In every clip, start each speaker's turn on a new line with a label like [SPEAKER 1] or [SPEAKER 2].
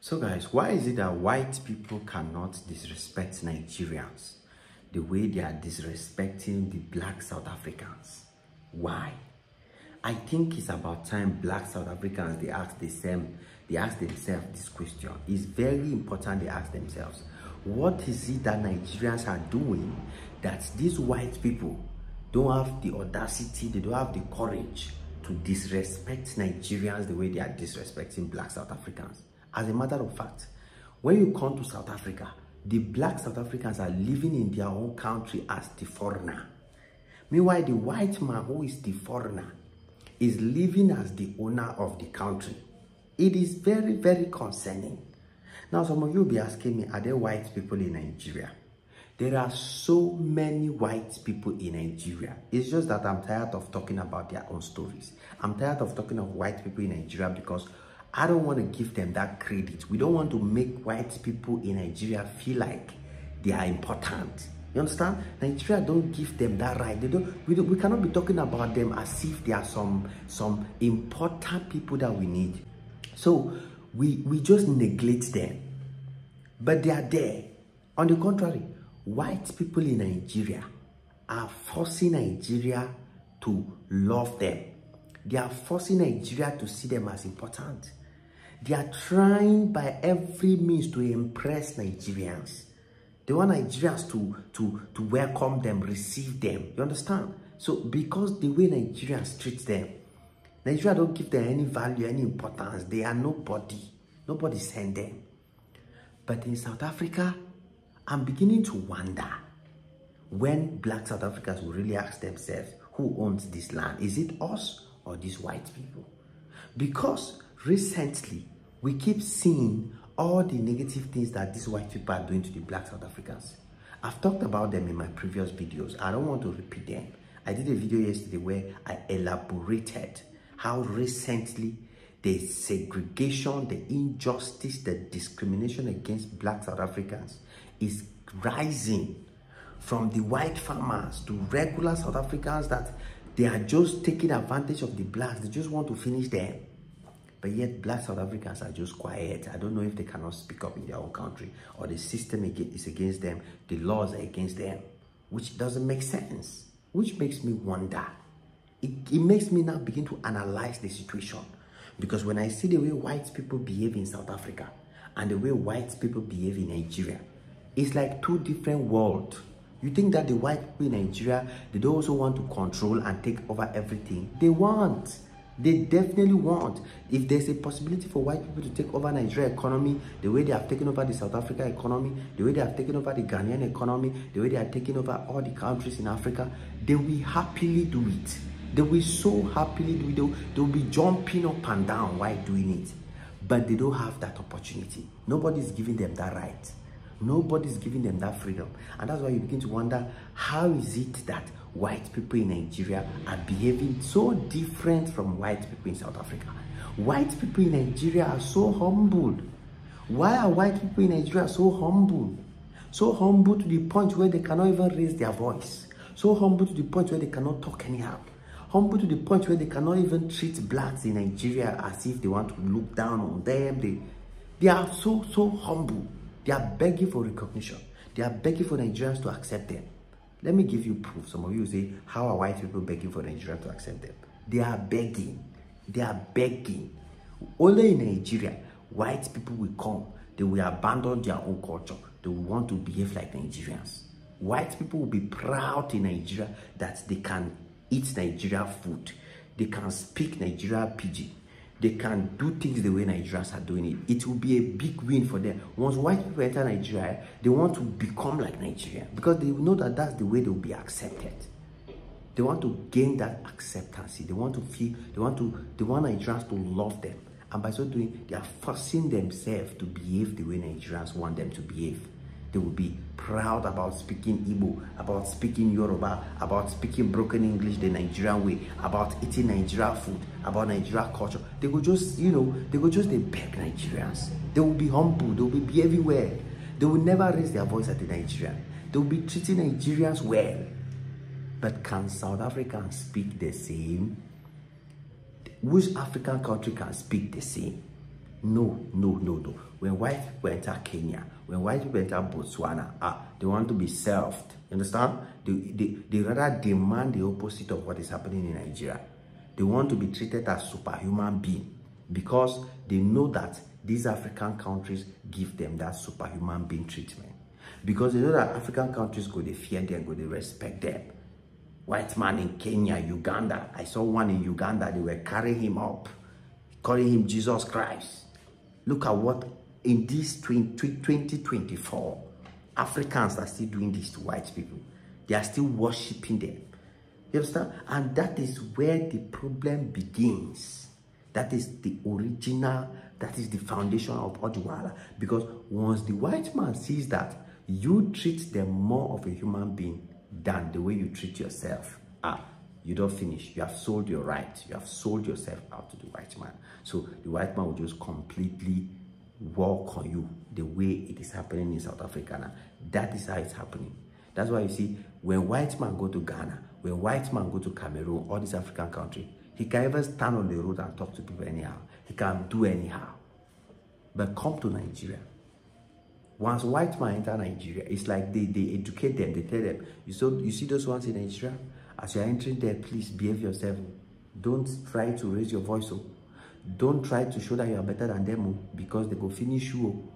[SPEAKER 1] So guys, why is it that white people cannot disrespect Nigerians the way they are disrespecting the black South Africans? Why? I think it's about time black South Africans, they ask themselves this question. It's very important they ask themselves, what is it that Nigerians are doing that these white people don't have the audacity, they don't have the courage to disrespect Nigerians the way they are disrespecting black South Africans? As a matter of fact, when you come to South Africa, the black South Africans are living in their own country as the foreigner. Meanwhile, the white man who is the foreigner is living as the owner of the country. It is very, very concerning. Now, some of you will be asking me, are there white people in Nigeria? There are so many white people in Nigeria. It's just that I'm tired of talking about their own stories. I'm tired of talking of white people in Nigeria because I don't want to give them that credit. We don't want to make white people in Nigeria feel like they are important. You understand? Nigeria don't give them that right. We cannot be talking about them as if they are some important people that we need. So we just neglect them. But they are there. On the contrary, white people in Nigeria are forcing Nigeria to love them. They are forcing Nigeria to see them as important. They are trying by every means to impress Nigerians. They want Nigerians to welcome them, receive them. You understand? So because the way Nigerians treat them, Nigeria don't give them any value, any importance. They are nobody. Nobody send them. But in South Africa, I'm beginning to wonder when black South Africans will really ask themselves, who owns this land? Is it us or these white people? Because recently, we keep seeing all the negative things that these white people are doing to the black South Africans. I've talked about them in my previous videos. I don't want to repeat them. I did a video yesterday where I elaborated how recently the segregation, the injustice, the discrimination against black South Africans is rising from the white farmers to regular South Africans, that they are just taking advantage of the blacks. They just want to finish them. But yet black South Africans are just quiet. I don't know if they cannot speak up in their own country, or the system is against them, the laws are against them, which doesn't make sense, which makes me wonder. It makes me now begin to analyze the situation. Because when I see the way white people behave in South Africa and the way white people behave in Nigeria, it's like two different worlds. You think that the white people in Nigeria, they don't also want to control and take over everything? They want. They definitely want. If there's a possibility for white people to take over Nigeria economy, the way they have taken over the South Africa economy, the way they have taken over the Ghanaian economy, the way they are taking over all the countries in Africa, they will happily do it. They will so happily do it. They'll be jumping up and down while doing it. But they don't have that opportunity. Nobody's giving them that right. Nobody's giving them that freedom. And that's why you begin to wonder, how is it that white people in Nigeria are behaving so different from white people in South Africa? White people in Nigeria are so humble. Why are white people in Nigeria so humble? So humble to the point where they cannot even raise their voice. So humble to the point where they cannot talk anyhow. Humble to the point where they cannot even treat blacks in Nigeria as if they want to look down on them. They are so humble. They are begging for recognition. They are begging for Nigerians to accept them. Let me give you proof. Some of you say, how are white people begging for Nigerians to accept them? They are begging. They are begging. Only in Nigeria, white people will come. They will abandon their own culture. They will want to behave like Nigerians. White people will be proud in Nigeria that they can eat Nigeria food. They can speak Nigeria pidgin. They can do things the way Nigerians are doing it. It will be a big win for them. Once white people enter Nigeria, they want to become like Nigeria because they know that that's the way they will be accepted. They want to gain that acceptance. They want to feel, they want Nigerians to love them. And by so doing, they are forcing themselves to behave the way Nigerians want them to behave. They will be proud about speaking Igbo, about speaking Yoruba, about speaking broken English the Nigerian way, about eating Nigeria food, about Nigeria culture. They will just, they beg Nigerians. They will be humble. They will be behaving well. They will never raise their voice at the Nigerian. They will be treating Nigerians well. But can South Africans speak the same? Which African country can speak the same? No, no, no, no. When white people enter Kenya, when white people enter Botswana, they want to be served. You understand? They rather demand the opposite of what is happening in Nigeria. They want to be treated as superhuman being because they know that these African countries give them that superhuman being treatment. Because they know that African countries go, they fear them, go, they respect them. White man in Kenya, Uganda. I saw one in Uganda, they were carrying him up, calling him Jesus Christ. Look at what, in this 2024, Africans are still doing this to white people. They are still worshipping them. You understand? And that is where the problem begins. That is the original, that is the foundation of Odwala. Because once the white man sees that you treat them more of a human being than the way you treat yourself, you don't finish. You have sold your right. You have sold yourself out to the white man. So the white man will just completely walk on you the way it is happening in South Africa now. That is how it's happening. That's why you see, when white man go to Ghana, when white man go to Cameroon, all these African countries, he can even stand on the road and talk to people anyhow. He can do anyhow. But come to Nigeria. Once white man enter Nigeria, it's like they educate them, they tell them, you see those ones in Nigeria? As you're entering there, please behave yourself. Don't try to raise your voice. Don't try to show that you are better than them because they go finish you.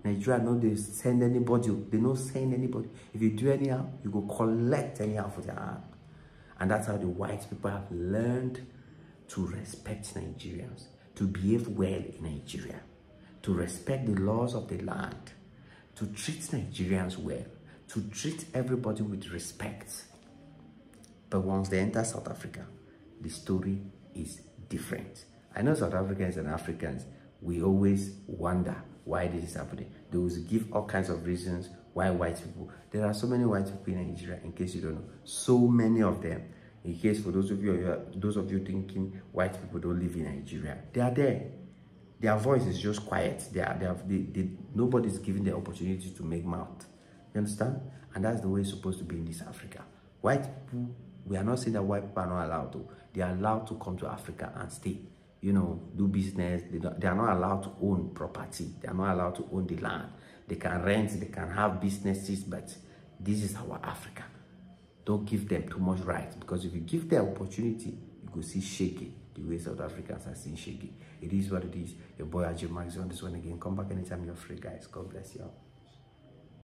[SPEAKER 1] Nigeria, no, they send anybody. They don't send anybody. If you do anyhow, you go collect anyhow for their hand. And that's how the white people have learned to respect Nigerians, to behave well in Nigeria, to respect the laws of the land, to treat Nigerians well, to treat everybody with respect. But once they enter South Africa, the story is different. I know South Africans and Africans, we always wonder why this is happening. They will give all kinds of reasons why white people. There are so many white people in Nigeria, in case you don't know. So many of them. In case for those of you thinking white people don't live in Nigeria, they are there. Their voice is just quiet. Nobody's giving the opportunity to make mouth. You understand? And that's the way it's supposed to be in this Africa. White people, we are not saying that white people are not allowed to. They are allowed to come to Africa and stay. You know, do business. They are not allowed to own property. They are not allowed to own the land. They can rent, they can have businesses, but this is our Africa. Don't give them too much rights, because if you give them opportunity, you go see shaky the way South Africans are seeing shaky. It is what it is. Your boy Ajay Max on this one again. Come back anytime you're free, guys. God bless you all.